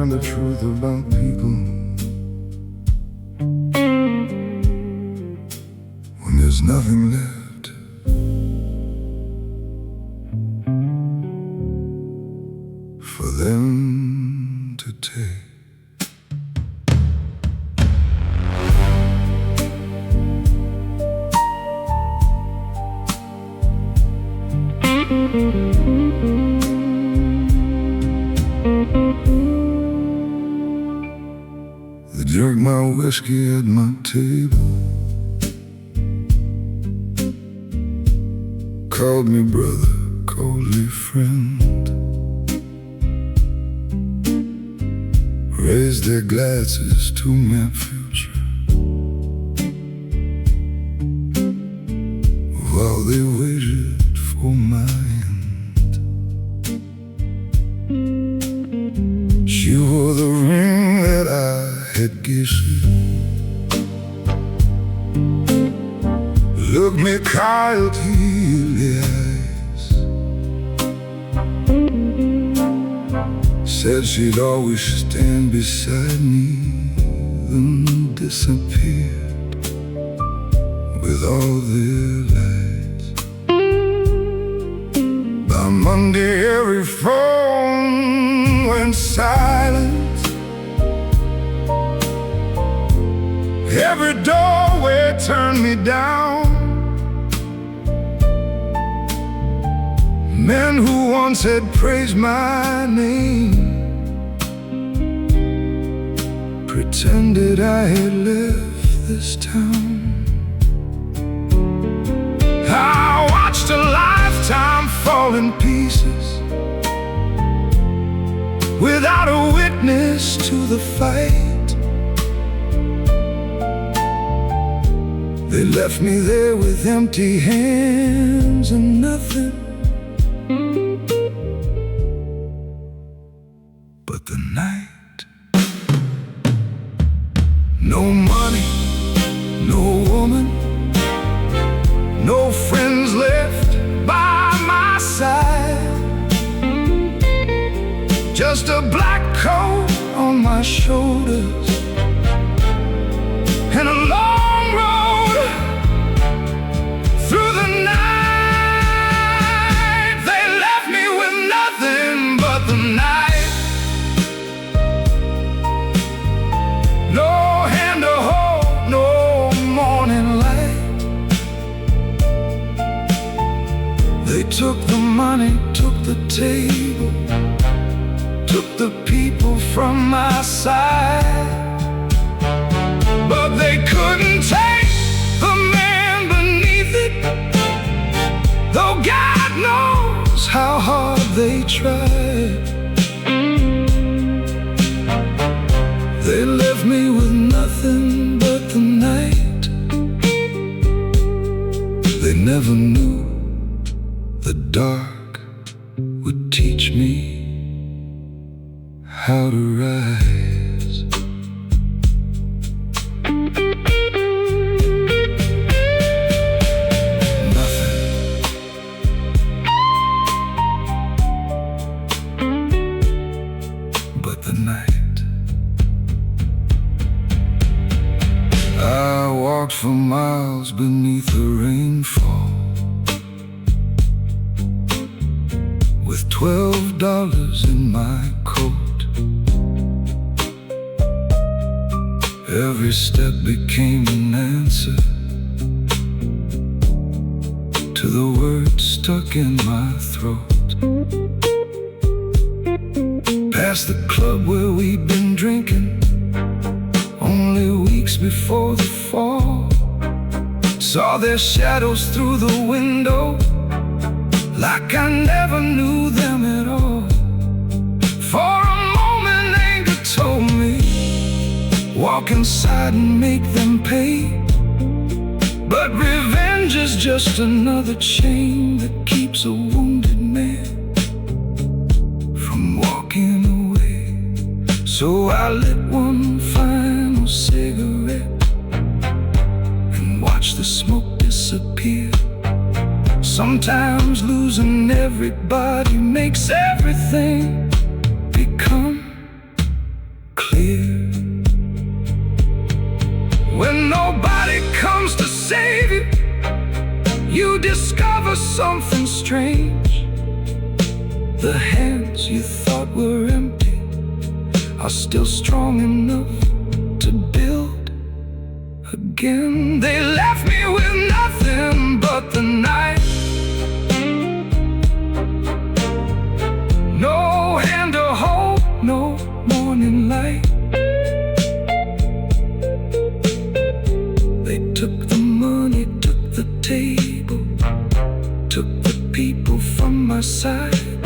The truth about people when there's nothing left for them to take. They drank my whiskey at my table, called me brother, called me friend, raised their glasses to my future while they waited for my end. She wore the ring that I had kissed. Looked me coyote in the eyes, said she'd always stand beside me, then disappeared with all their lies. By Monday every phone went silent, every doorway turned me down. Men who once had praised my name pretended I had left this town. I watched a lifetime fall in pieces without a witness to the fight. They left me there with empty hands and nothing but the night. No money, no woman, no friends left by my side, just a black coat on my shoulders and a long road through the night. They left me with nothing but the night. No hand to hold, no morning light. They took the money, took the table, took the people from my side, but they couldn't take the man beneath it, though God knows how hard they tried. They left me with nothing but the night. They never knew the dark would teach me how to rise. Nothing but the night. I walked for miles beneath the rainfall with $12 in my coat. Every step became an answer to the words stuck in my throat. Past the club where we'd been drinking only weeks before the fall, saw their shadows through the window like I never knew them at all. For a moment anger told me, walk inside and make them pay, but revenge Change is just another chain that keeps a wounded man from walking away. So I lit one final cigarette and watched the smoke disappear. Sometimes losing everybody makes everything become clear. When nobody comes to save you, you discover something strange. The hands you thought were empty are still strong enough to build again. They left me with nothing but the night. No hand to hold, no morning light. They took the money, took the table, took the people from my side.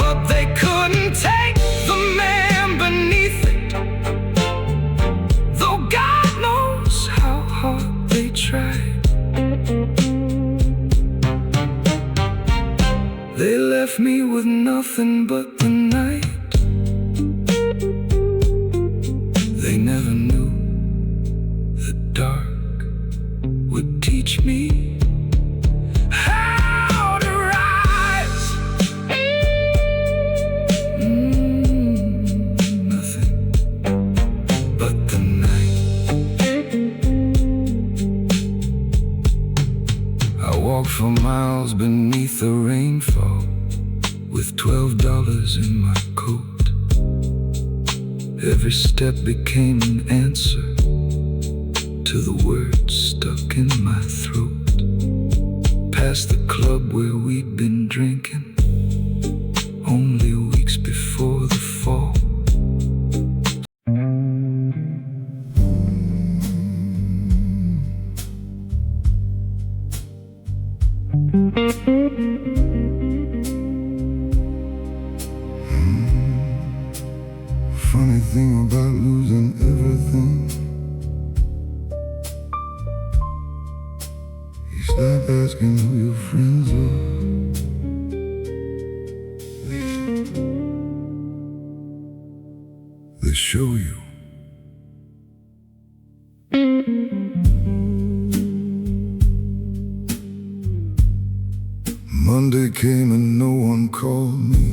But they couldn't take the man beneath it, though God knows how hard they tried. They left me with nothing but the night. They never knew the dark would teach me how to rise. Nothing but the night. I walked for miles beneath the rainfall with $12 in my coat. Every step became an answer to the words stuck in my throat. Past the club where we'd been drinking only weeks before the fall. Funny thing about losing everything, you stop asking who your friends are. They show you. Monday came and no one called me.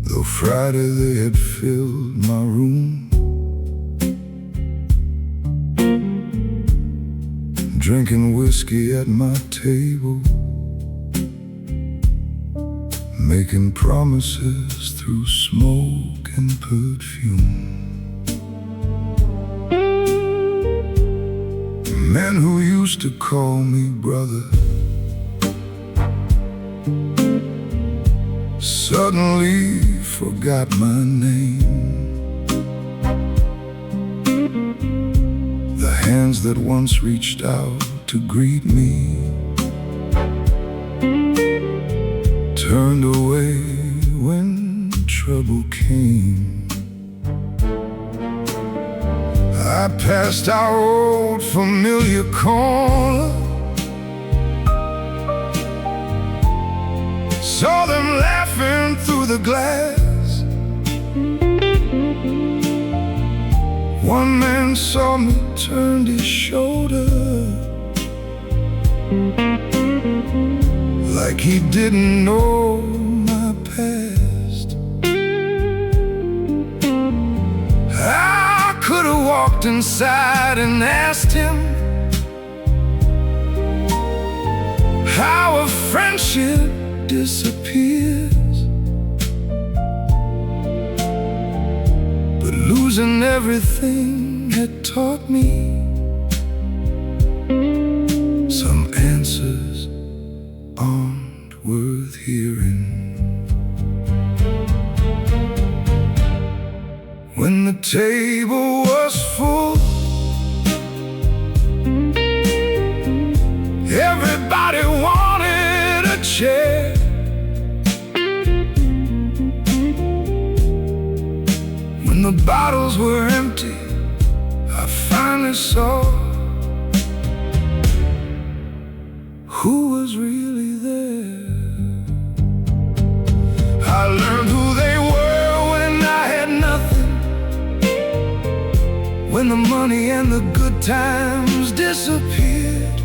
Though Friday they had filled my room, drinking whiskey at my table, making promises through smoke and perfume. Men who used to call me brother suddenly forgot my name. The hands that once reached out to greet me turned away when trouble came. I passed our old familiar corner, saw them laughing through the glass. One man saw me, turned his shoulder, like he didn't know my past. I could have walked inside and asked him how a friendship disappears, but losing everything had taught me some answers aren't worth hearing. When the table was full, everybody wanted a chair. When the bottles were empty, finally saw who was really there. I learned who they were when I had nothing, when the money and the good times disappeared.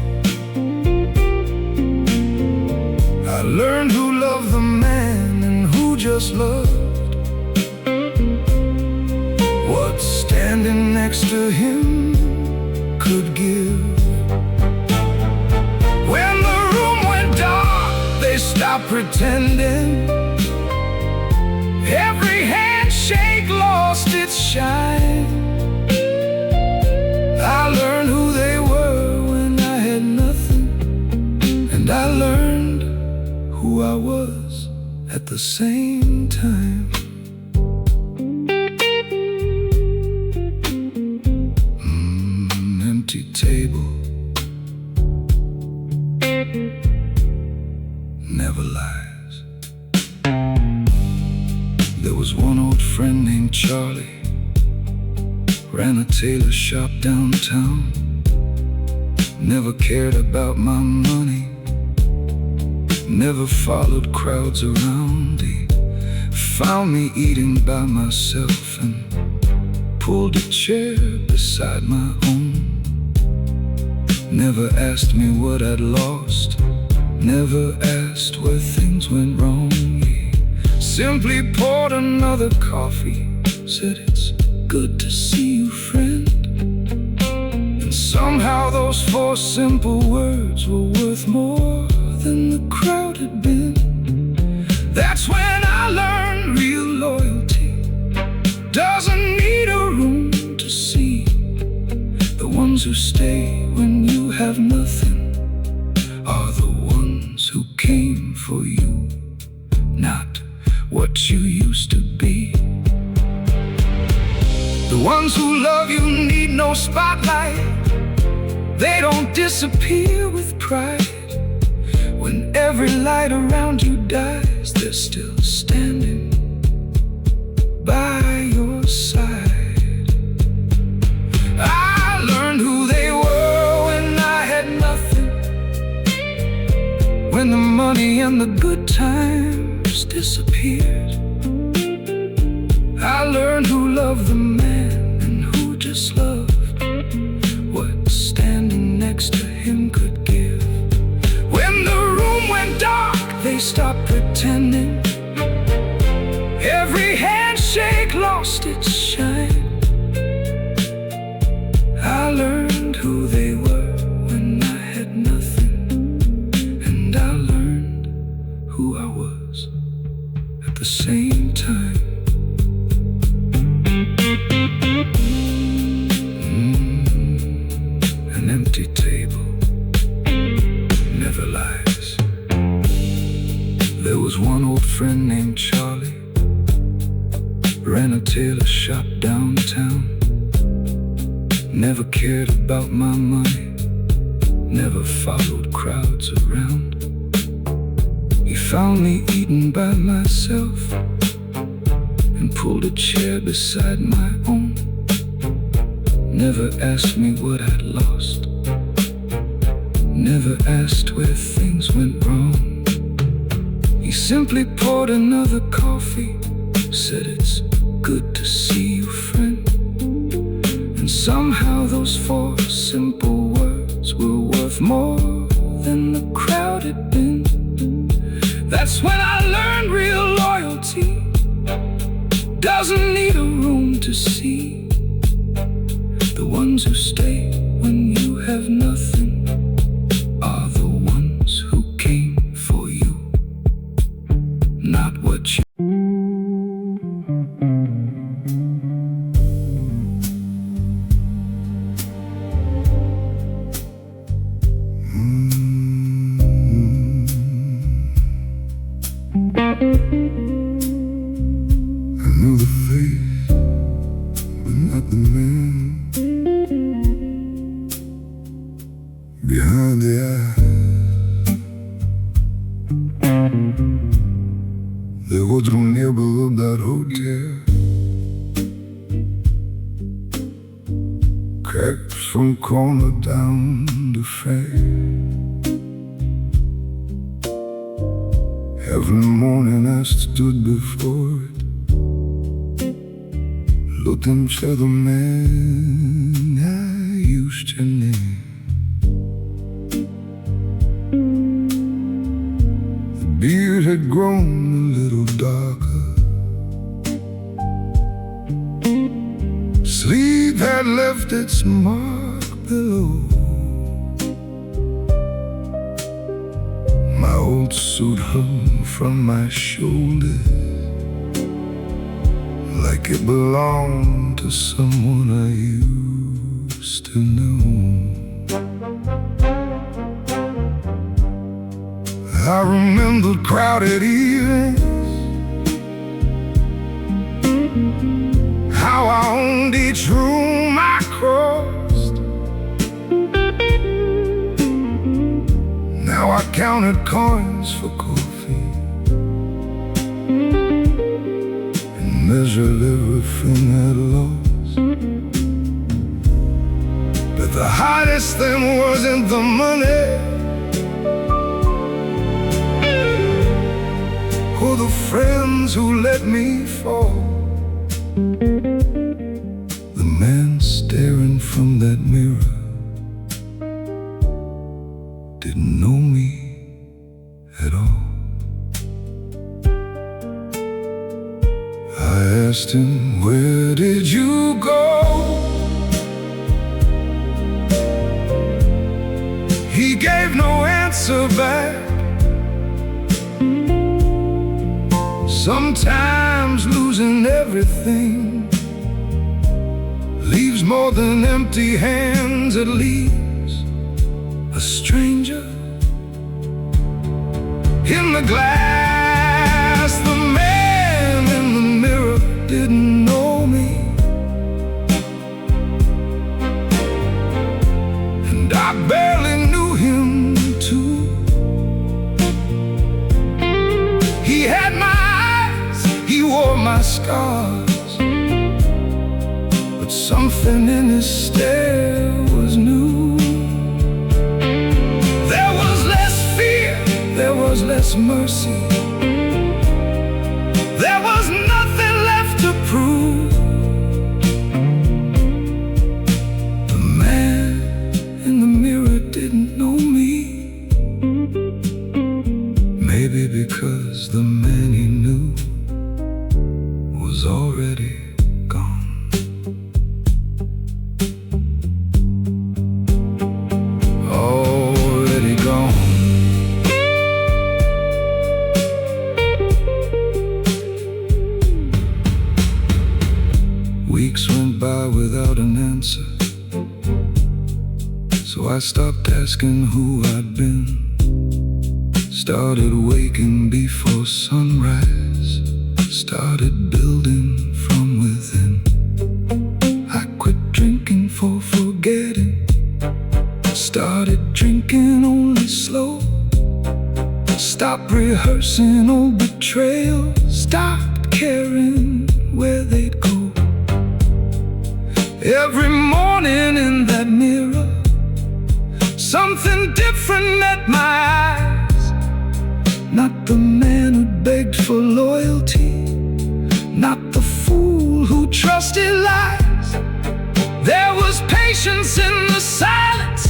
I learned who loved the man and who just loved what standing next to him could give. When the room went dark, they stopped pretending. Every handshake lost its shine. I learned who they were when I had nothing, and I learned who I was at the same time. Empty table never lies. There was one old friend named Charlie, ran a tailor shop downtown. Never cared about my money, never followed crowds around. He found me eating by myself and pulled a chair beside my own. Never asked me what I'd lost, never asked where things went wrong. He simply poured another coffee, said, "It's good to see you, friend." And somehow those 4 simple words were worth more than the crowd had been. That's when I learned real loyalty doesn't need a room to see. The ones who stay when you have nothing are the ones who came for you, not what you used to be. The ones who love you need no spotlight. They don't disappear with pride. When every light around you dies, they're still standing by your side. I learned who they were when I had nothing, when the money and the good times disappeared. I learned who loved the man and who just loved what standing next to him could give. When the room went dark, they stopped pretending. Every handshake lost its shine. I learned who they were when I had nothing, and I learned who I was at the same time. An empty table never lies. There was one old friend named Charlie, ran a tailor shop downtown. Never cared about my money, never followed crowds around. He found me eating by myself and pulled a chair beside my own. Never asked me what I'd lost, never asked where things went wrong. He simply poured another coffee, said, "It's good to see you, friend." And somehow those 4 simple words were worth more than the crowd had been. That's when I learned real loyalty doesn't need a room to see. The ones who stay when you have nothing are the ones who came for you, not what you. I knew the face, but not the man. crept from corner down to fade. Every morning I stood before it, looked into the man I used to name. The beard had grown a little darker, sleep had left its mark below. My old suit hung from my shoulders like it belonged to someone I used to know. I remembered crowded evenings, how I owned each room I crossed. Now I counted coins for coffee and measured everything I'd lost. But the hardest thing wasn't the money or the friends who let me fall. The man staring from that mirror didn't know me at all. I asked him, where did you go? He gave no answer back. Sometimes losing everything leaves more than empty hands. It leaves a stranger in the glass. The man in the mirror didn't know me, and I barely knew him too. He had my eyes, he wore my scars, but something in his stare was new. There was less fear, there was less mercy, there was nothing left to prove. The man in the mirror didn't know me, maybe because the man he knew was already gone. Already gone. Weeks went by without an answer, so I stopped asking who I'd been. Started waking before sunrise, started building from within. I quit drinking for forgetting, started drinking only slow. Stopped rehearsing old betrayal, stopped caring where they'd go. Every morning in that mirror, something different met my eyes. Not the man who begged for loyalty, not the fool who trusted lies. There was patience in the silence,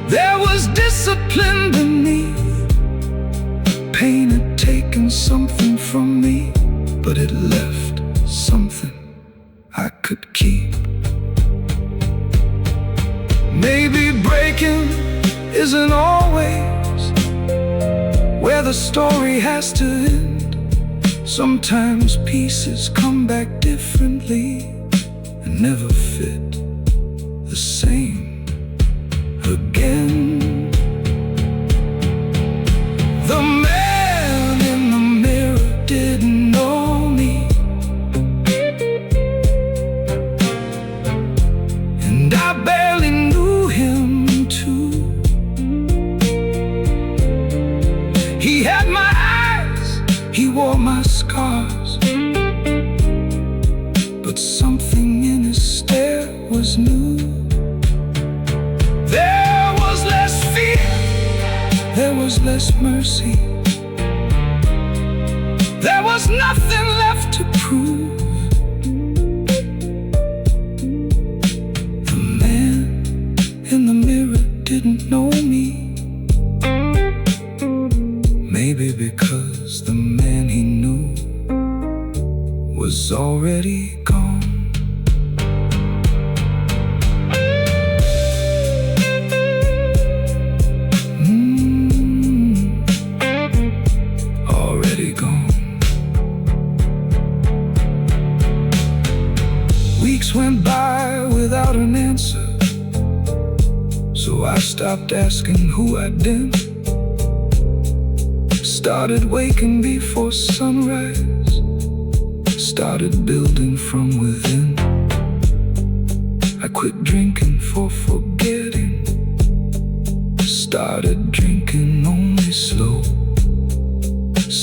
there was discipline beneath. Pain had taken something from me, but it left something I could keep. Maybe breaking isn't always where the story has to end. Sometimes pieces come back differently and never fit the same again. The man in the mirror didn't know me, and I barely knew him too. He had my eyes, he wore my scars, but something in his stare was new. less mercy. There was nothing left to prove. The man in the mirror didn't know me. Maybe because the man he knew was already gone. Already gone. Weeks went by without an answer, so I stopped asking who I'd been. Started waking before sunrise, started building from within. I quit drinking for forgetting, started drinking only slow.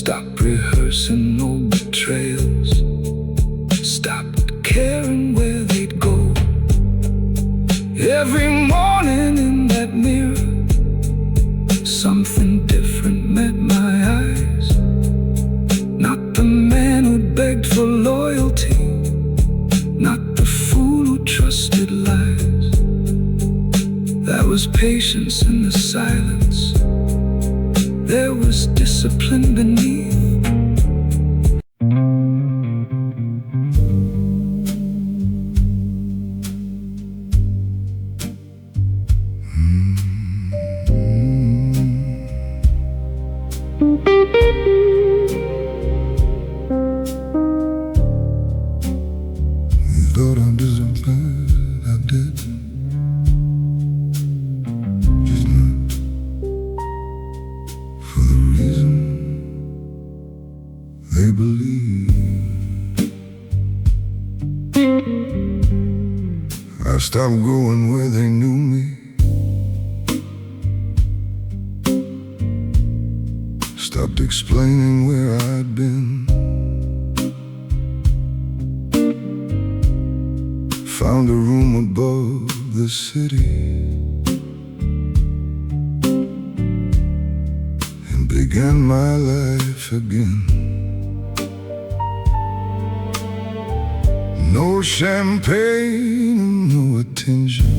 Stopped rehearsing no betrayals, stopped caring where they'd go. Every morning in that mirror, something different met my eyes. Not the man who begged for loyalty, not the fool who trusted lies. That was patience in the silence. There was discipline beneath. You thought I disappeared, I did. Just not for the reason they believe. I stopped going where they knew me, stopped explaining where I'd been. Found a room above the city and began my life again. No champagne and no attention,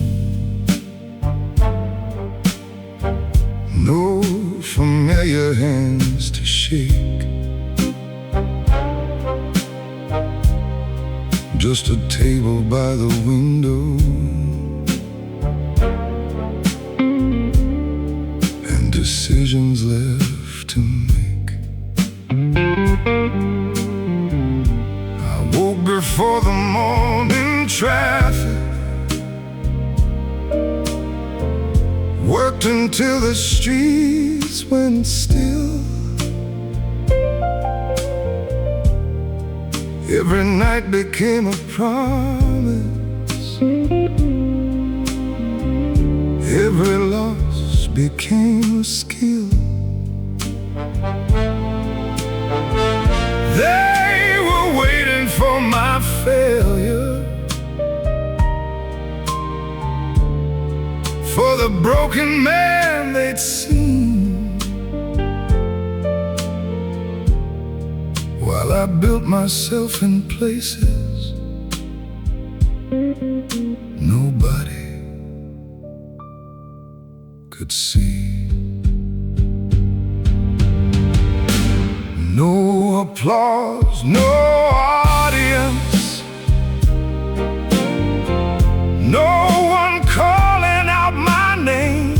no familiar hands to shake, just a table by the window and decisions left to make. I woke before the morning traffic, worked until the streets went still. Every night became a promise, every loss became a skill. They were waiting for my failure, for the broken man they'd seen, while I built myself in places nobody could see. No applause, no audience, no one calling out my name.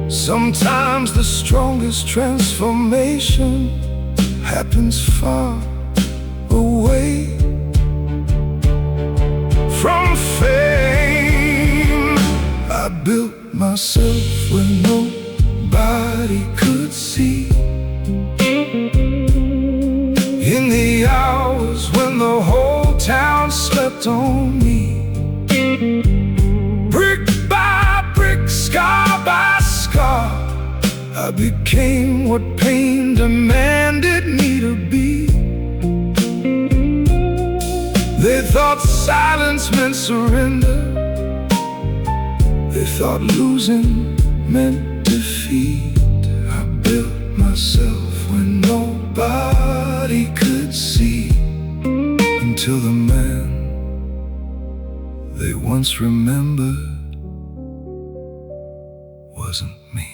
Sometimes the strongest transformation happens far away from fame. I built myself where nobody could see, in the hours when the whole town slept on me. Brick by brick, scar by scar, I became what pain demanded me to be. They thought silence meant surrender, they thought losing meant defeat. I built myself when nobody could see, until the man they once remembered wasn't me.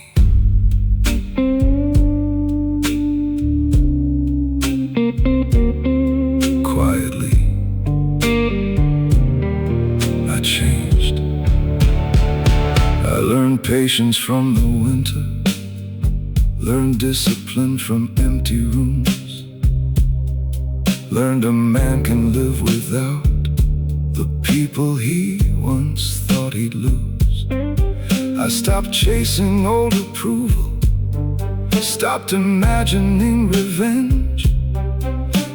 Quietly, I changed. I learned patience from the winter, learned discipline from empty rooms, learned a man can live without the people he once thought he'd lose. I stopped chasing old approval, stopped imagining revenge.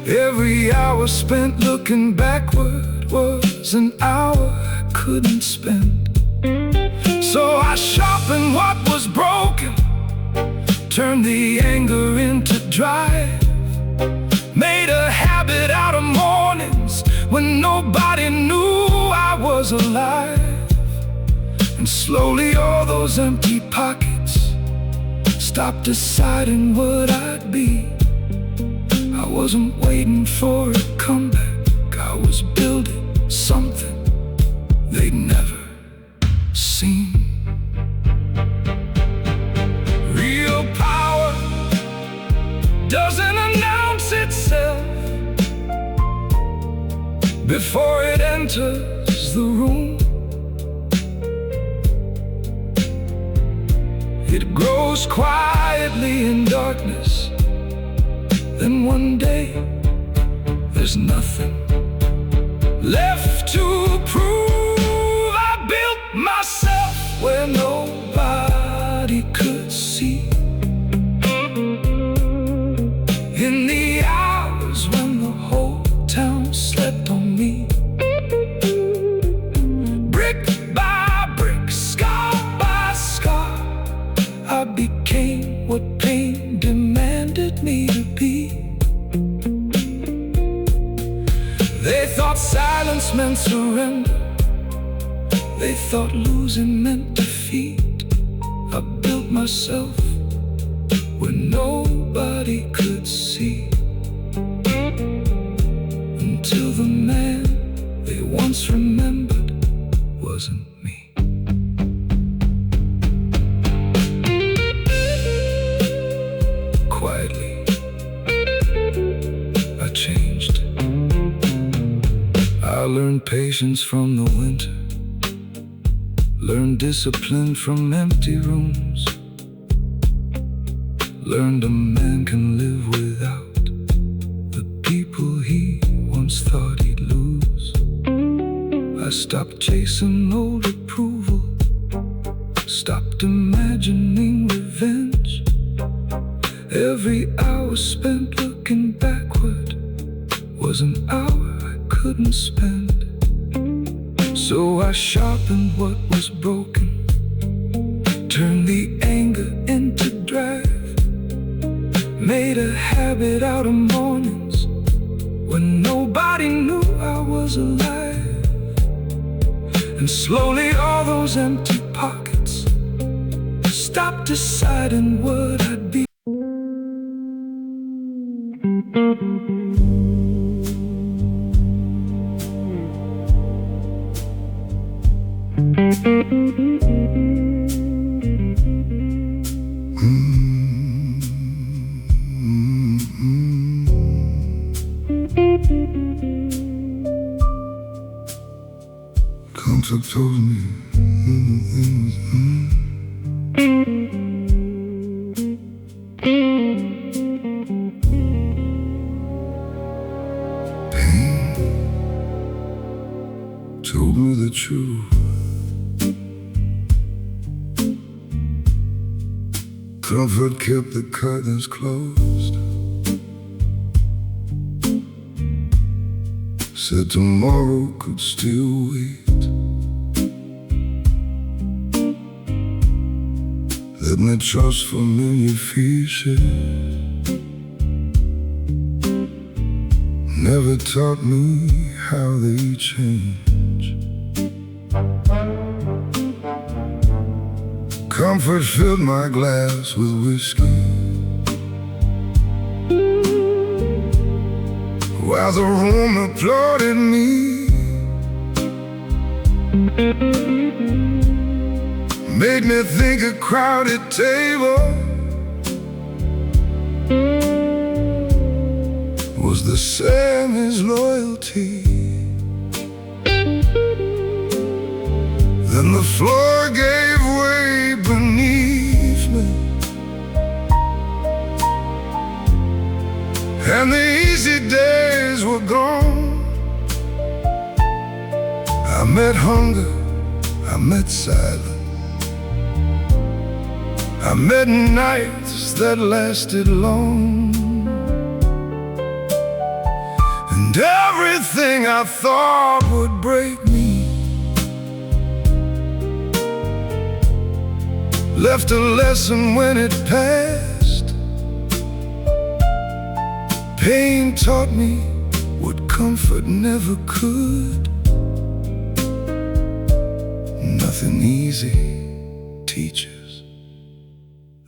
Every hour spent looking backward was an hour I couldn't spend. So I sharpened what was broken, turned the anger into drive, made a habit out of mornings when nobody knew I was alive. And slowly all those empty pockets stopped deciding what I'd be. I wasn't waiting for a comeback, I was building something they'd never seen. Real power doesn't announce itself before it enters the room. It grows quietly in darkness, then one day there's nothing left to prove. I built myself where nobody could see. In the hours when the whole town slept on me, brick by brick, scar by scar, I became what pain demanded me to be. They thought silence meant surrender, they thought losing meant defeat. I built myself where nobody could see, until the man they once remembered wasn't me. Quietly, I changed. I learned patience from the winter, learned discipline from empty rooms, learned a man can live without the people he once thought he'd lose. I stopped chasing old approval, stopped imagining revenge. Every hour spent looking backward was an hour I couldn't spend. So I sharpened what was broken, turned the anger into drive, made a habit out of mornings when nobody knew I was alive. And slowly all those empty pockets stopped deciding what I'd be. Concept told me pain told me the truth. Comfort kept the curtains closed, said tomorrow could still wait. Let me trust familiar faces, never taught me how they change. Comfort filled my glass with whiskey, while the room applauded me. Made me think a crowded table was the same as loyalty. Then the floor gave way beneath me, and the easy days were gone. I met hunger, I met silence, I met nights that lasted long, and everything I thought would break me left a lesson when it passed. Pain taught me what comfort never could. Nothing easy teaches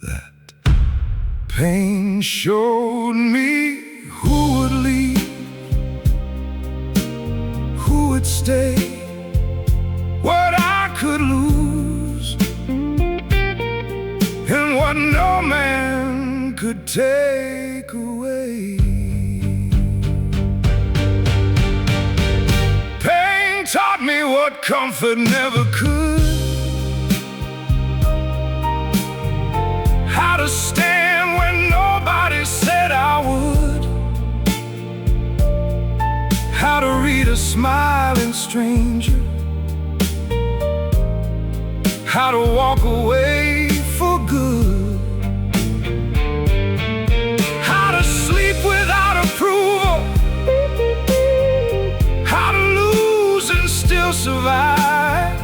that. Pain showed me who would leave, who would stay, what I could lose, and what no man could take away. Pain taught me what comfort never could. How to stand when nobody said I would. How to read a smiling stranger. How to walk away for good. How to sleep without approval. How to lose and still survive.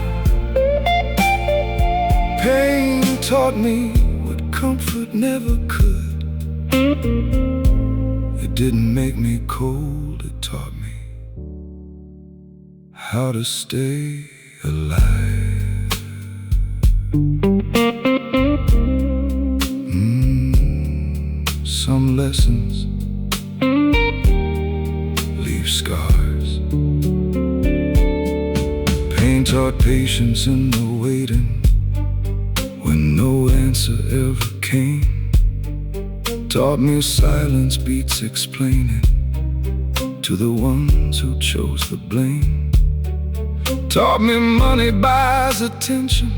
Pain taught me what comfort never could. It didn't make me cold, it taught me how to stay alive. Some lessons leave scars. Pain taught patience in the waiting when no answer ever came. Taught me silence beats explaining to the ones who chose the blame. Taught me money buys attention,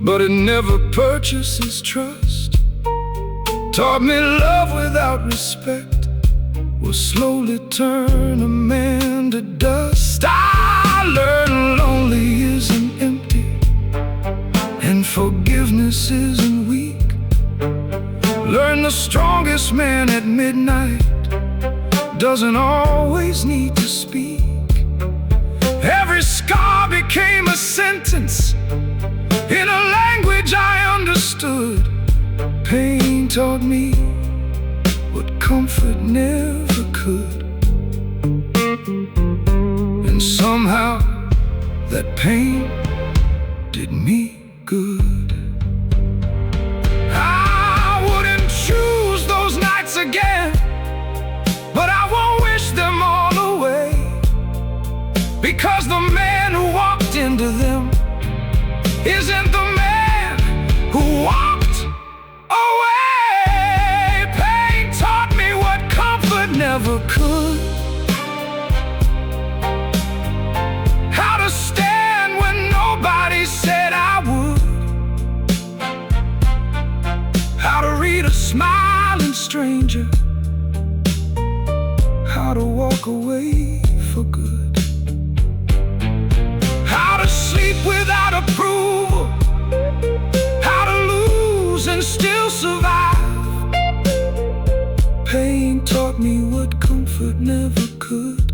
but it never purchases trust. Taught me love without respect will slowly turn a man to dust. I learned lonely isn't empty, and forgiveness isn't weak. Learn the strongest man at midnight doesn't always need to speak. Every scar became a sentence in a language I understood. Pain taught me what comfort never could. And somehow that pain did me good. I wouldn't choose those nights again, but I won't wish them all away, because the man who walked into them isn't the man who walked away. Pain taught me what comfort never could. How to stand when nobody said I would. How to read a smiling stranger. How to walk away for good. How to sleep without approval. How to lose and still survive. Pain taught me what comfort never could.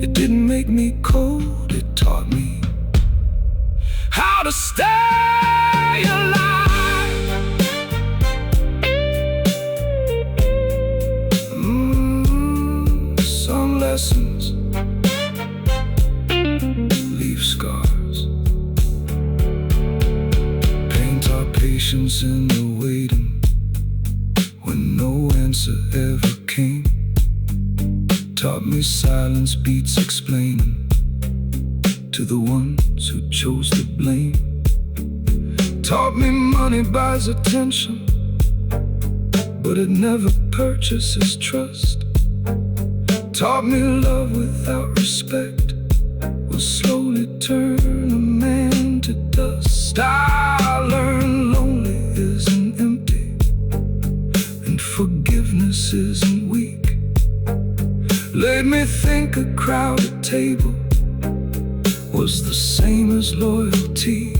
It didn't make me cold, it taught me how to stay alive. Some lessons leave scars. patience in the waiting, when no answer ever came. Taught me silence beats explaining to the ones who chose to blame. Taught me money buys attention, but it never purchases trust. Taught me love without respect will slowly turn a man to dust. I learned lonely isn't empty, and forgiveness isn't weak. Made me think a crowded table was the same as loyalty.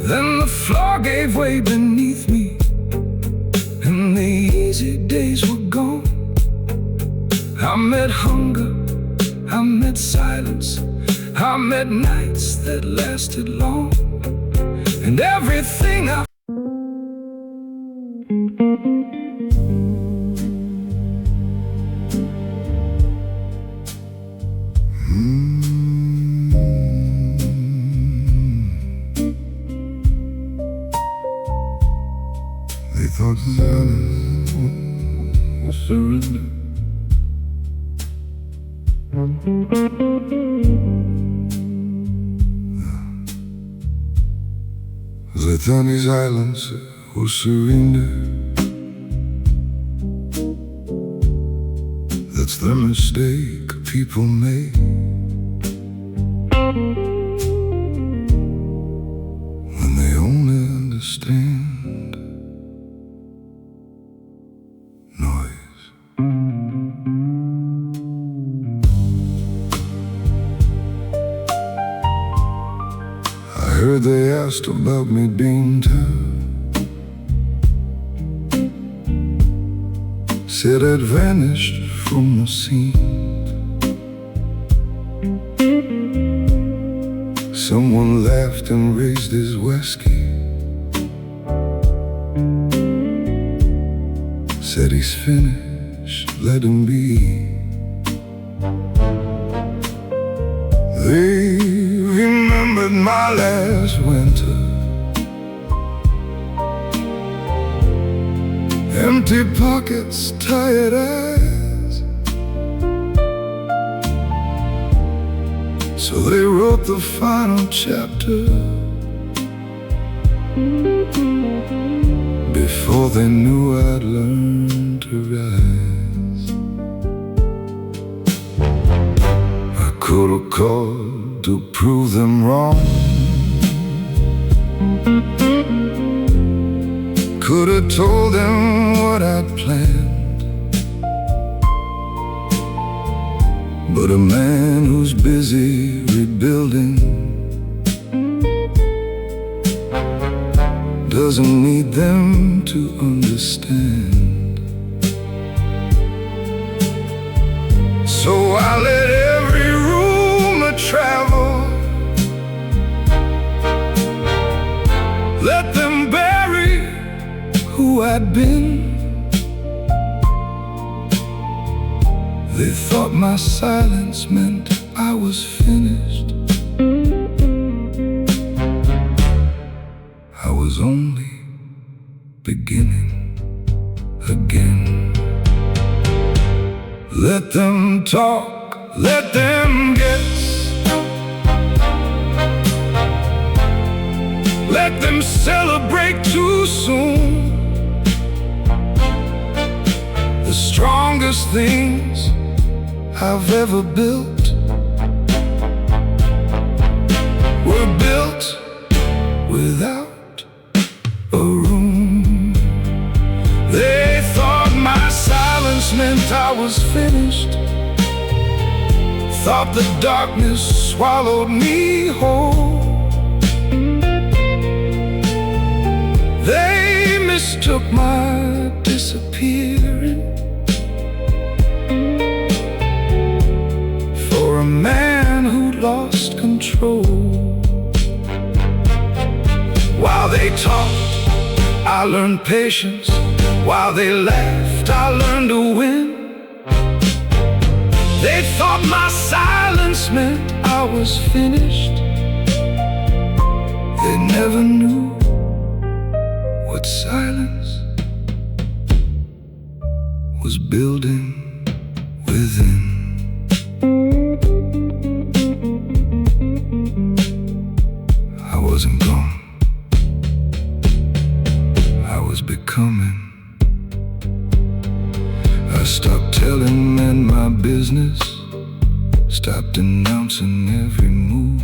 Then the floor gave way beneath me, and the easy days were gone. I met hunger, I met silence, I met nights that lasted long, and everything I They thought silence was surrender. They thought these islands was surrender. That's the mistake people make when they only understand noise. I heard they asked about me being tough. Said I'd vanished from the scene. Someone laughed and raised his whiskey. Said he's finished, let him be. They remembered my last winter, empty pockets, tired eyes. So they wrote the final chapter before they knew I'd learned to rise. I could have called to prove them wrong, could have told them what I'd planned, but a man who's busy rebuilding doesn't need them to understand. So I let every rumor travel, let them bury who I'd been. They thought my silence meant I was finished. I was only beginning again. Let them talk, let them guess, let them celebrate too soon. The strongest things I've ever built were built without a room. They thought my silence meant I was finished, thought the darkness swallowed me whole. They mistook my disappearing for a man who lost control. While they talked, I learned patience. While they laughed, I learned to win. They thought my silence meant I was finished. They never knew what silence was building within. I wasn't gone, I was becoming. I stopped telling men my business, stopped announcing every move.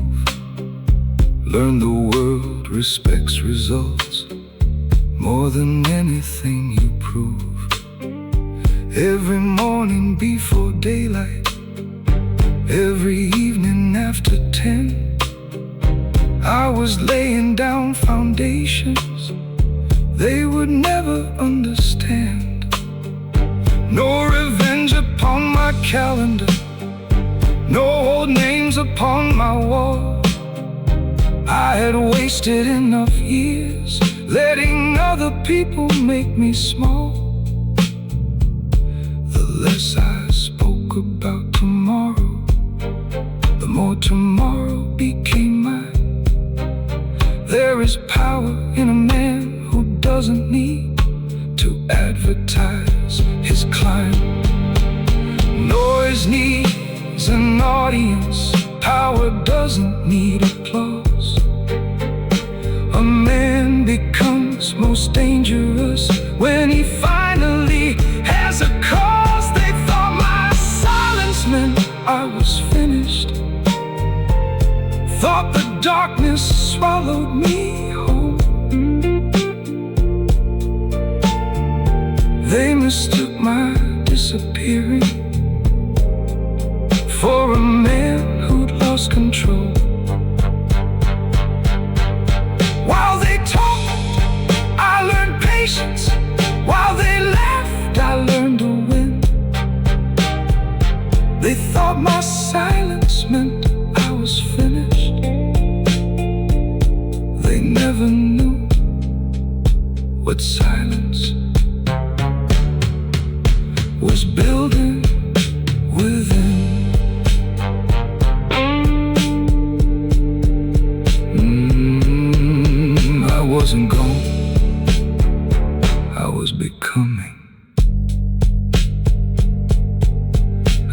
Learned the world respects results more than anything you prove. Every morning before daylight, every evening after 10, I was laying down foundations they would never understand. No revenge upon my calendar, no old names upon my wall. I had wasted enough years letting other people make me small. The less I spoke about tomorrow, the more tomorrow became mine. There is power in a man who doesn't need to advertise his climb. Noise needs an audience, power doesn't need applause. A man becomes most dangerous when he finally has a cause. They thought my silence meant I was finished, thought the darkness swallowed me whole. They mistook my disappearing for a man who'd lost control. While they talked, I learned patience. While they laughed, I learned to win. They thought my silence meant I was finished. They never knew what silence was building within. I wasn't gone, I was becoming.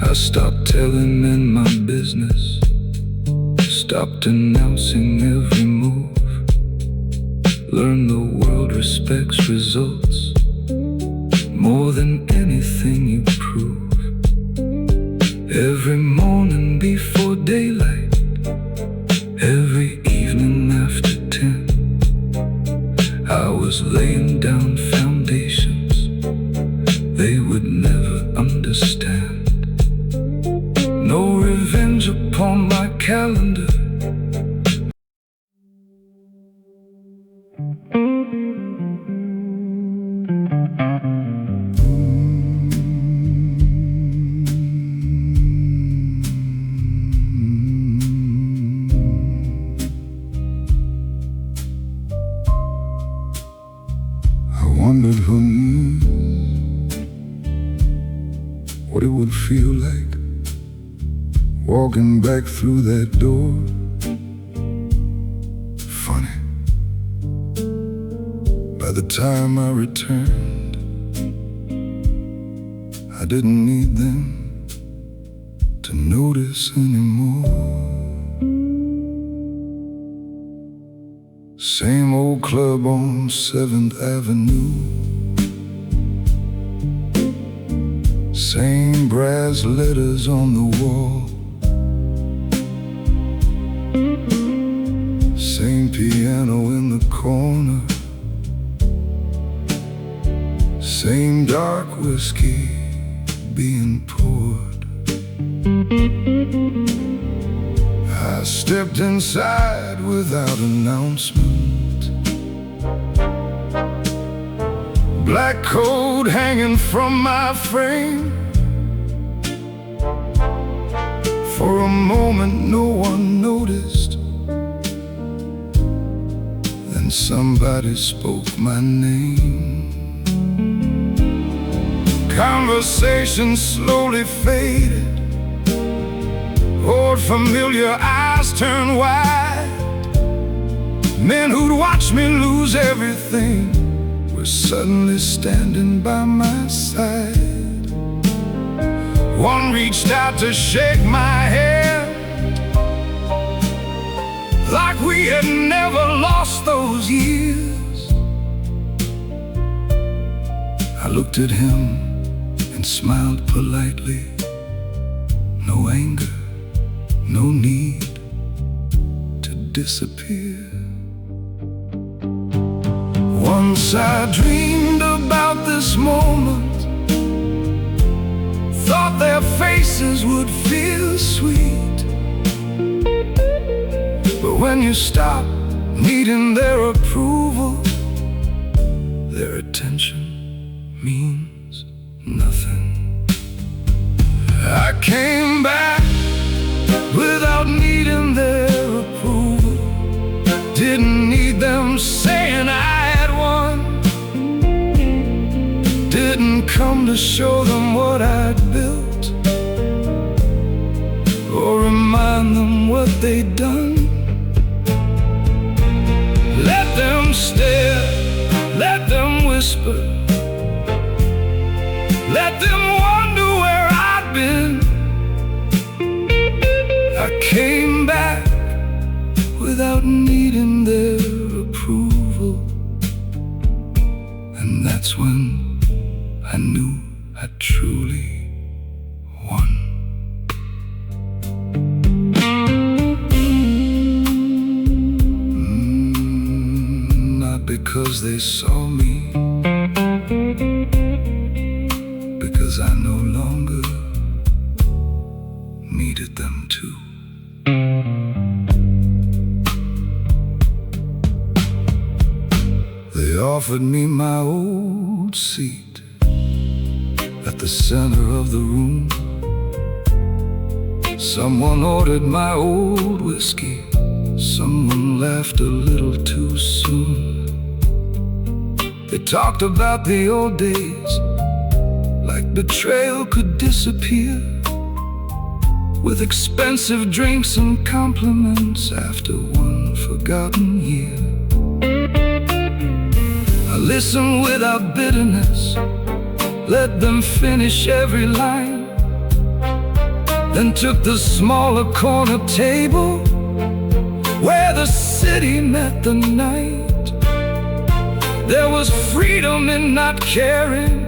I stopped telling men my business, stopped announcing every move. Learned the world respects results more than anything you prove. Every morning before daylight, every evening after 10, I was laying down foundations they would never understand. No revenge upon my calendar, wondered who knew what it would feel like walking back through that door. Funny, by the time I returned, I didn't need them to notice anymore. Same old club on 7th Avenue, same brass letters on the wall, same piano in the corner, same dark whiskey being poured. I stepped inside without announcement, black coat hanging from my frame. For a moment no one noticed, then somebody spoke my name. Conversation slowly faded, old familiar eyes turned wide. Men who'd watched me lose everything suddenly standing by my side. One reached out to shake my hand, like we had never lost those years. I looked at him and smiled politely. No anger, no need to disappear. Once I dreamed about this moment, thought their faces would feel sweet. But when you stop needing their approval, their attention means nothing. I came back without needing their approval. Didn't need them saying I had won. Didn't come to show them what I'd built, or remind them what they'd done. Let them stare, let them whisper, let them wonder where I'd been. I came back without needing their approval, and that's when I knew I truly won. Not because they saw me, because I no longer needed them to. They offered me my old seat at the center of the room. Someone ordered my old whiskey. Someone laughed a little too soon. They talked about the old days, like betrayal could disappear, with expensive drinks and compliments after one forgotten year. I listened without bitterness, let them finish every line, then took the smaller corner table where the city met the night. There was freedom in not caring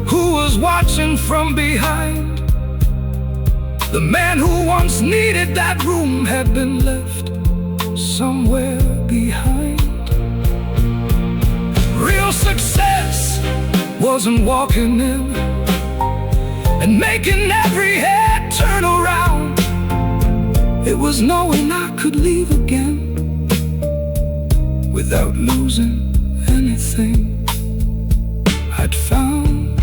who was watching from behind. The man who once needed that room had been left somewhere behind. Real success wasn't walking in and making every head turn around. It was knowing I could leave again without losing anything I'd found.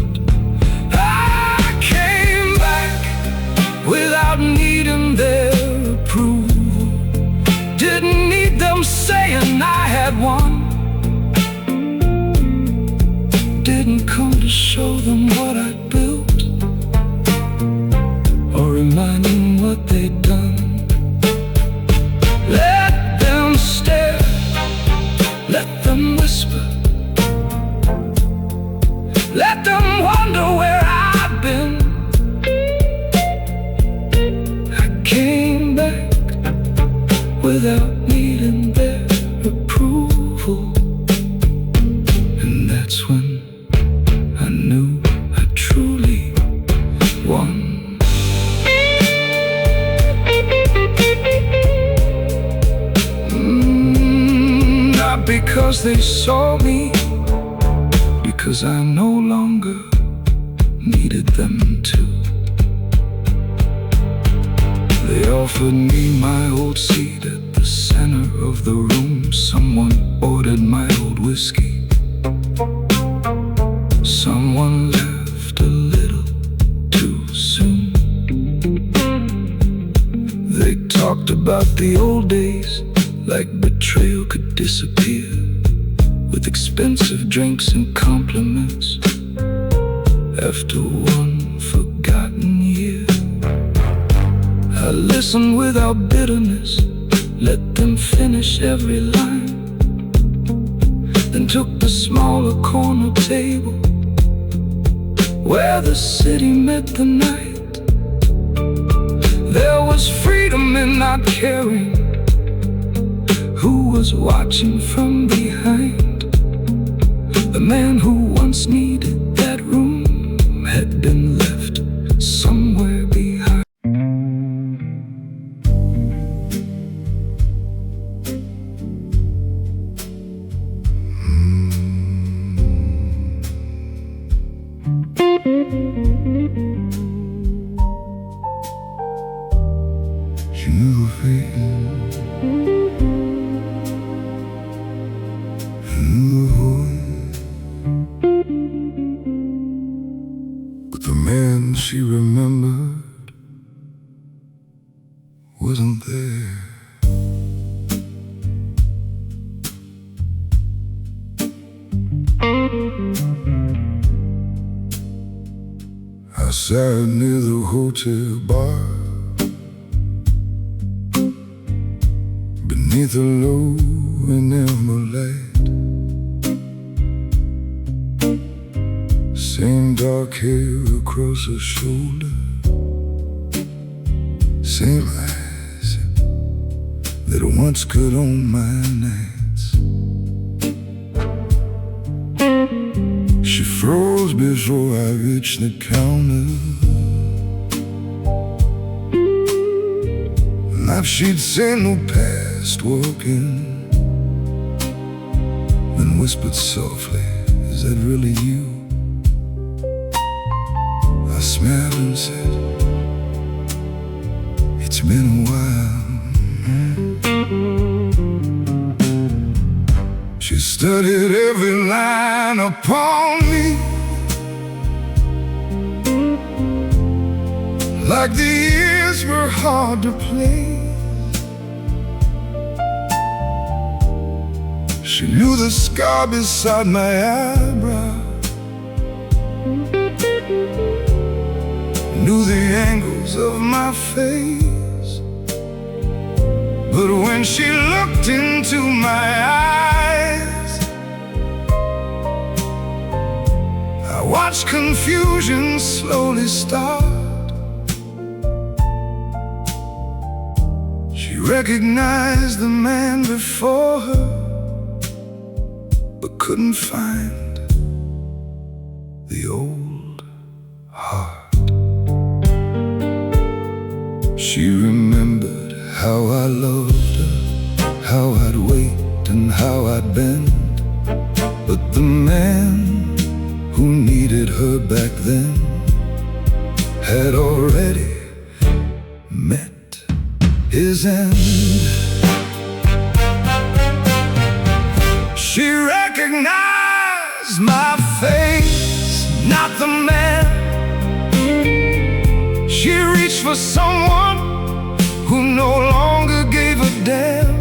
I came back without needing their approval. Didn't need them saying I had won. Didn't come to show them what I'd built, or remind them what they'd done. Let them stare, let them whisper, let them wonder where I've been. I came back without needing their approval, and that's when I knew I truly won. Not because they saw me, because I no longer needed them to. They offered me my old seat at the center of the room. Someone ordered my old whiskey. Someone left a little too soon. They talked about the old days, like betrayal could disappear, with expensive drinks and compliments after one forgotten year. I listened without bitterness, let them finish every line, then took the smaller corner table where the city met the night. There was freedom in not caring who was watching from behind. The man who once needed that room had been left somewhere behind. She knew her fate, she knew her voice, but the man she remembered wasn't there. I sat near the hotel bar beneath a low enamel light. Same dark hair across her shoulder, same eyes that once could own my nights. She froze before I reached the counter. Not she'd say no past walking, then whispered softly, "Is that really you?" I smiled and said, "It's been a while." She studied every line upon me, like the years were hard to place. She knew the scar beside my eyebrow, knew the angles of my face. But when she looked into my eyes, I watched confusion slowly start. She recognized the man before her, but couldn't find the old heart. She remembered how I loved her, how I'd wait and how I'd bend. But the man who needed her back then had already met his end. She recognized my face, not the man. She reached for someone who no longer gave a damn.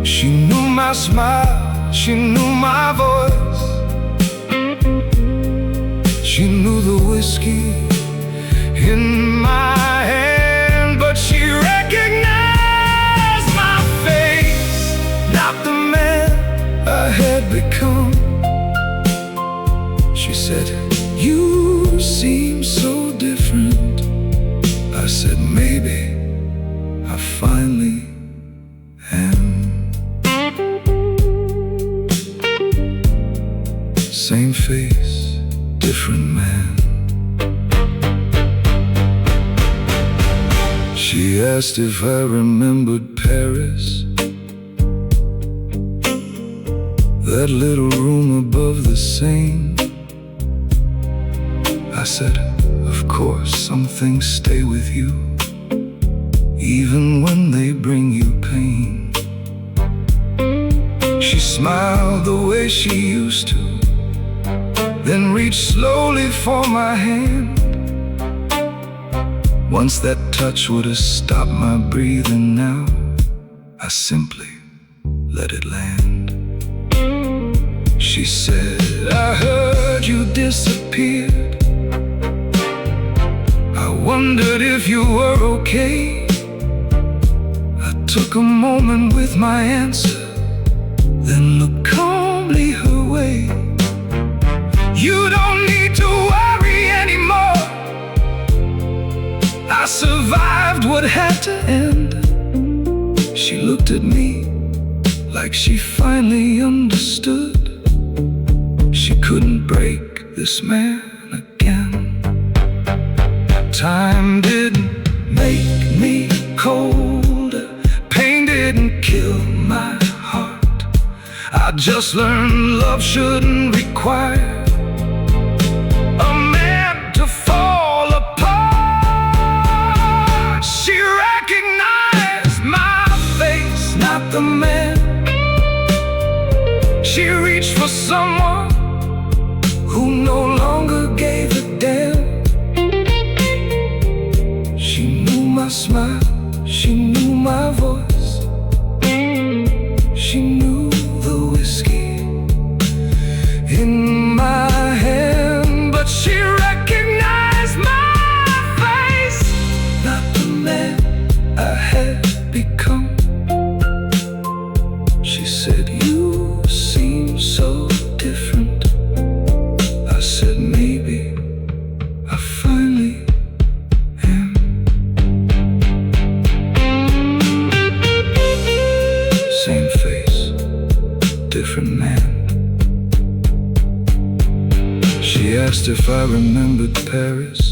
She knew my smile, she knew my voice, she knew the whiskey in my hand. But she recognized my face, not the man I had become. She said, "You seem so different." I said, "Maybe I finally am." Same face, different man. She asked if I remembered Paris, that little room above the Seine. I said, "Of course, some things stay with you, even when they bring you pain." She smiled the way she used to, then reached slowly for my hand. Once that touch would have stopped my breathing, now I simply let it land. She said, "I heard you disappeared. I wondered if you were okay." I took a moment with my answer, then looked calmly her way. You don't need to worry anymore. I survived what had to end. She looked at me like she finally understood. She couldn't break this man again. Time didn't make me colder. Pain didn't kill my heart. I just learned love shouldn't require a man to fall apart. She recognized my face, not the man. She reached for someone who no longer gave a damn. She knew my smile, she knew my voice, she knew the whiskey in my hand. But she recognized my face, not the man I had become. She said, "You seem so different." I said, "Maybe I finally am." Same face, different man. She asked if I remembered Paris,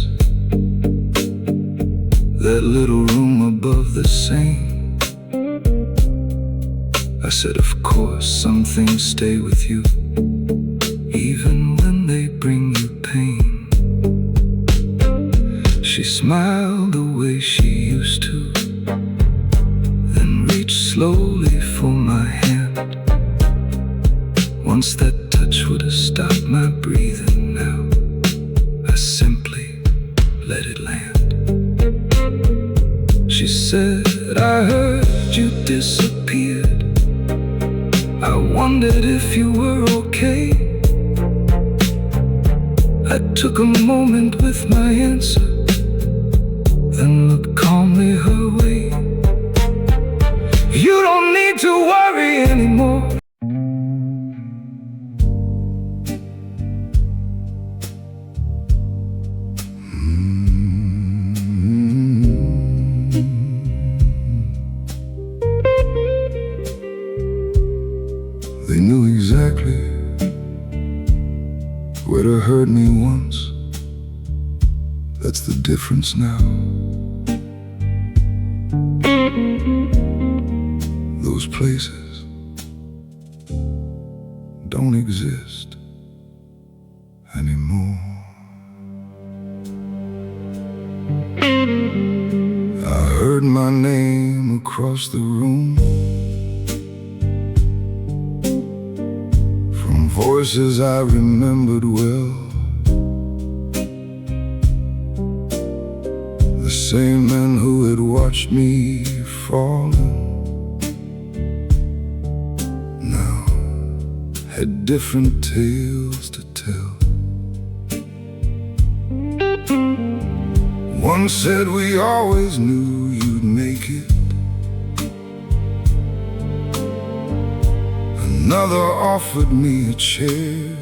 that little room above the Seine. I said, "Of course, some things stay with you, even when they bring you pain." She smiled the way she used to, then reached slowly for my hand. Once that touch would have stopped my breathing, now I simply let it land. She said, "I heard you disappeared. I wondered if you were okay." I took a moment with my answer, then looked calmly her way. You don't need to worry anymore. They knew exactly where to hurt me once. That's the difference now. Those places don't exist anymore. I heard my name across the room, voices I remembered well. The same men who had watched me falling now had different tales to tell. One said, "We always knew you'd make it." Another offered me a chair.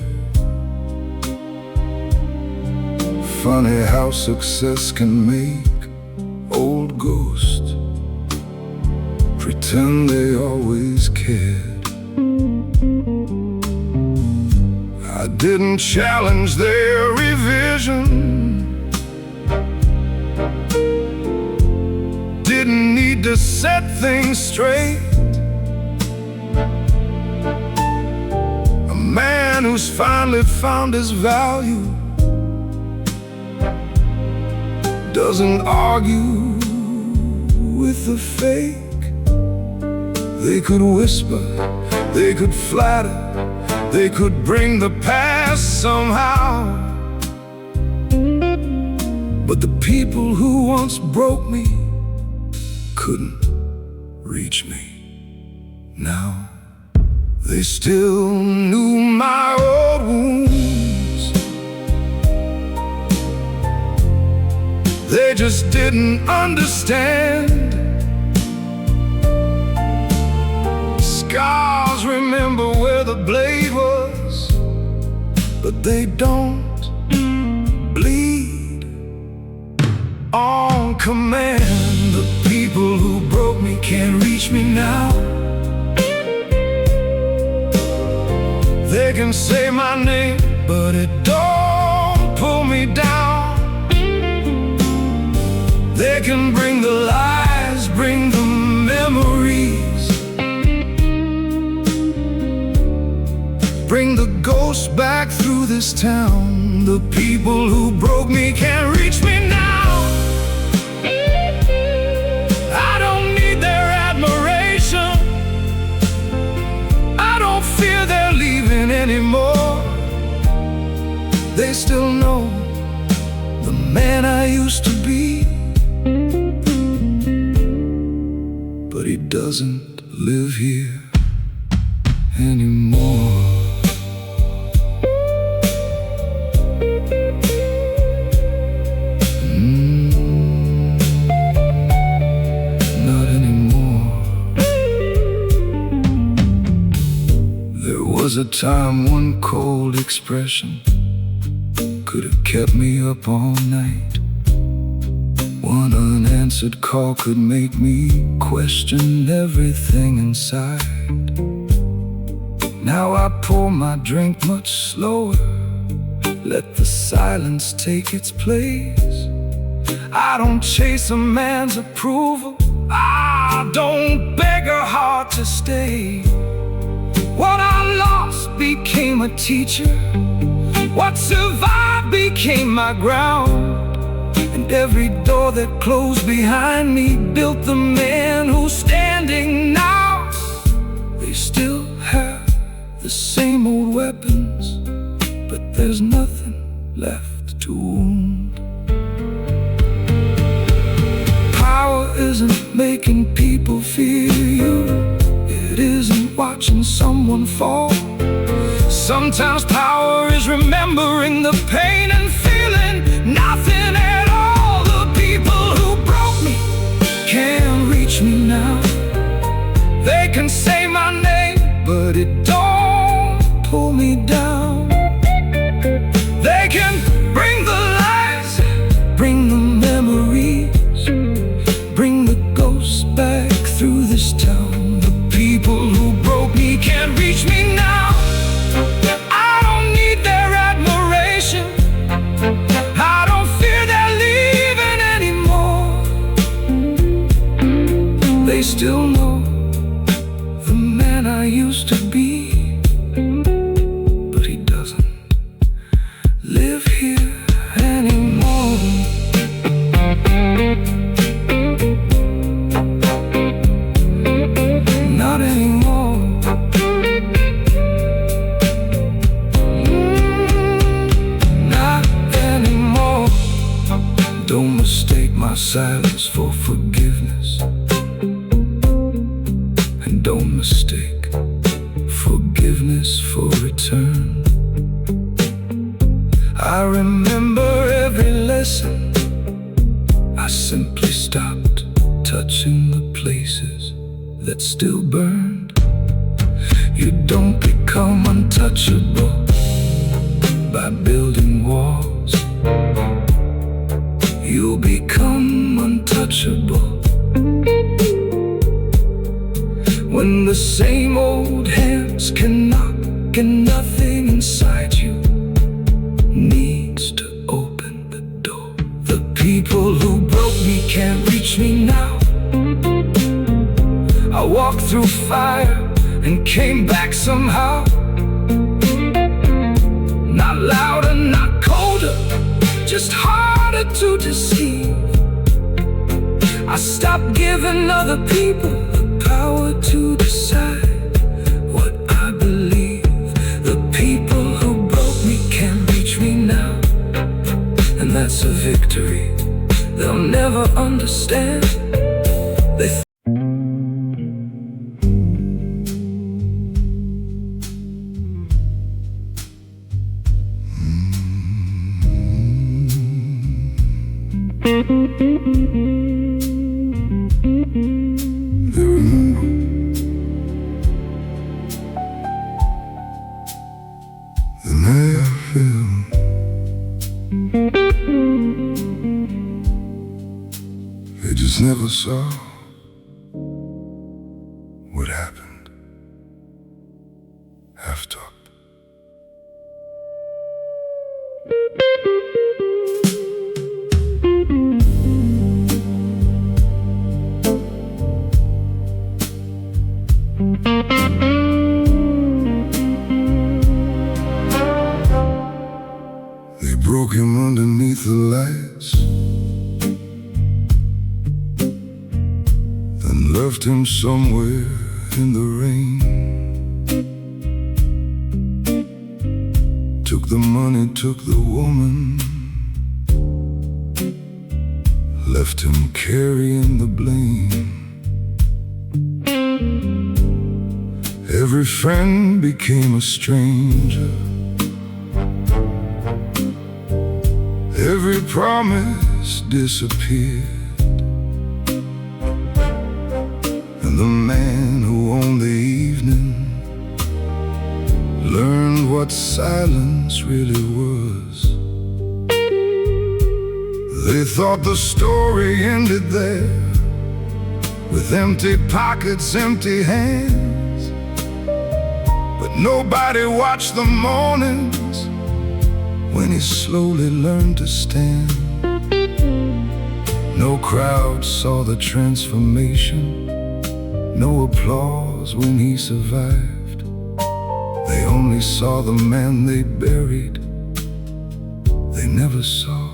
Funny how success can make old ghosts pretend they always cared. I didn't challenge their revision, didn't need to set things straight. Man who's finally found his value doesn't argue with the fake. They could whisper, they could flatter, they could bring the past somehow. But the people who once broke me couldn't reach me now. They still knew my old wounds. They just didn't understand. Scars scars remember where the blade was, but they don't bleed. On command, the people who broke me can't reach me now. They can say my name, but it don't pull me down. They can bring the lies, bring the memories, bring the ghosts back through this town. The people who broke me can't reach me now. I don't need their admiration. I don't fear they're leaving anymore. They still know the man I used to be, but he doesn't live here anymore. Not anymore. There was a time one cold expression could have kept me up all night. One unanswered call could make me question everything inside. Now I pour my drink much slower, let the silence take its place. I don't chase a man's approval, I don't beg her heart to stay. What I lost became a teacher, what survived became my ground. And every door that closed behind me built the man who's standing now. They still have the same old weapons, but there's nothing left to wound. Power isn't making people fear you, it isn't watching someone fall. Sometimes power is remembering the pain and feeling nothing at all. The people who broke me can't reach me now. They can say my name, but it don't pull me down. They can bring the lies, bring the memories, bring the ghosts back through this town. The people who broke me can't reach me now. I don't need their admiration, I don't fear they're leaving anymore. They still know the man I used to be, but he doesn't live here anymore. Not anymore. Not anymore. Don't mistake my silence for forgiveness, and don't mistake forgiveness for return. I remember every lesson, I simply stopped touching the places that still burned. You don't become untouchable by building walls, you'll become untouchable when the same old hands can knock and nothing inside you needs to open the door. The people who broke me can't reach me now. I walked through fire and came back somehow. Not louder, not colder, just harder to deceive. I stopped giving other people the power to decide what I believe. The people who broke me can't reach me now, and that's a victory they'll never understand. They never saw what happened. Half-top. They broke him underneath the lights, then left him somewhere in the rain. Took the money, took the woman, left him carrying the blame. Every friend became a stranger, every promise disappeared, and the man who owned the evening learned what silence really was. They thought the story ended there, with empty pockets, empty hands, but nobody watched the mornings when he slowly learned to stand. No crowd saw the transformation, no applause when he survived. They only saw the man they buried. They never saw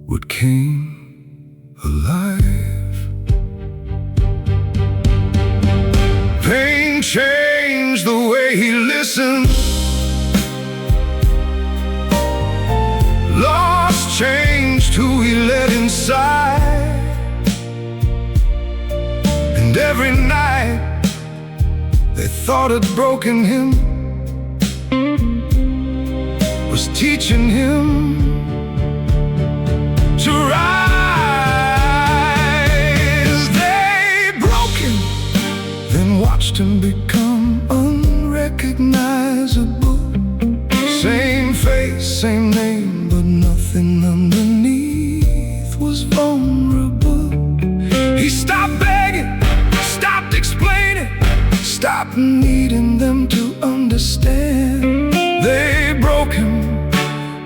what came alive. Pain changed the way he listened, loss changed who he let inside. And every night they thought had broken him was teaching him to rise. They broke him, then watched him become unrecognizable. Same face, same name, but nothing underneath was vulnerable. He stopped begging, stopped explaining, stopped needing them to understand. They broke him,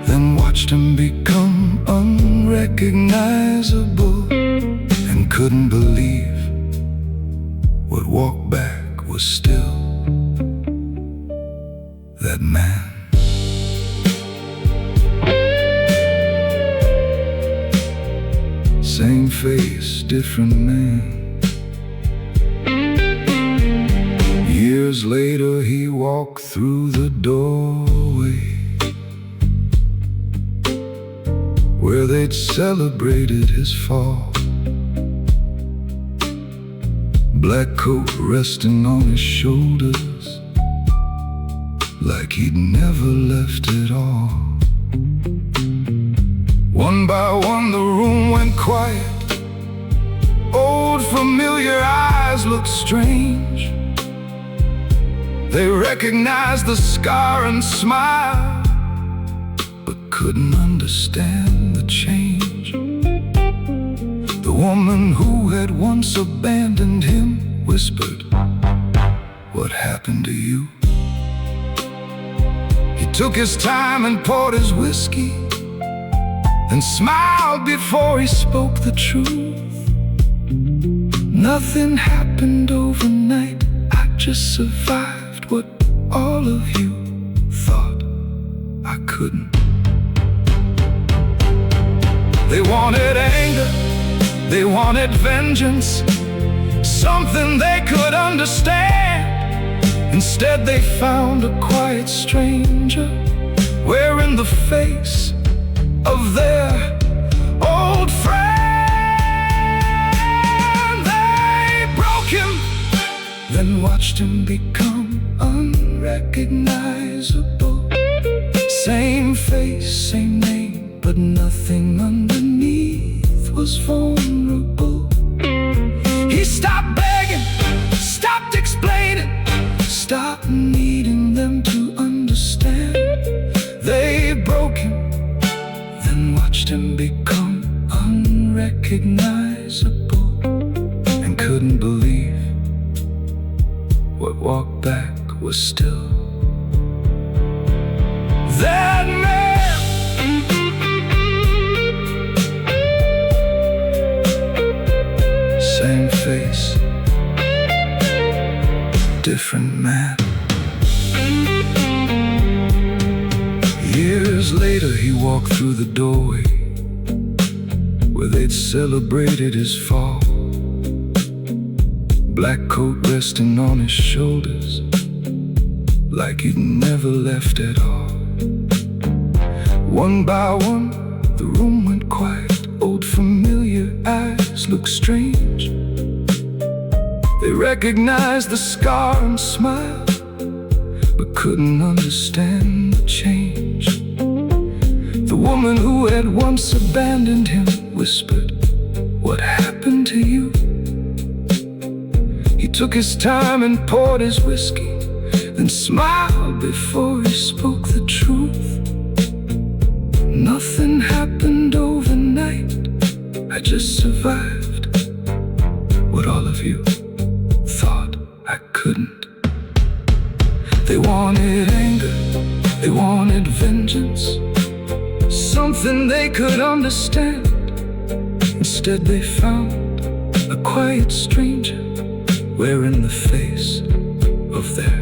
then watched him become unrecognizable, and couldn't believe what walked back was still that man. Same face, different man. Years later he walked through the doorway where they'd celebrated his fall. Black coat resting on his shoulders, like he'd never left it all. One by one the room went quiet. Old familiar eyes looked strange. They recognized the scar and smile, but couldn't understand the change. The woman who had once abandoned him whispered, "What happened to you?" He took his time and poured his whiskey, and smiled before he spoke the truth. Nothing happened overnight, I just survived what all of you thought I couldn't. They wanted anger, they wanted vengeance, something they could understand. Instead they found a quiet stranger, wearing the face of their old friend. They broke him, then watched him become unrecognizable. Same face, same name, but nothing underneath was vulnerable. He stopped begging, stopped explaining, stopped needing them to understand. They broke him, then watched him become unrecognizable. unrecognizable, and couldn't believe what walked back was still that man. Same face, different man. Years later he walked through the doorway where they'd celebrated his fall. Black coat resting on his shoulders, like he'd never left at all. One by one, the room went quiet. Old familiar eyes looked strange. They recognized the scar and smiled, but couldn't understand the change. The woman who had once abandoned him whispered, "What happened to you?" He took his time and poured his whiskey, then smiled before he spoke the truth. Nothing happened overnight, I just survived what all of you thought I couldn't. They wanted anger, they wanted vengeance, something they could understand. Instead they found a quiet stranger wearing the face of their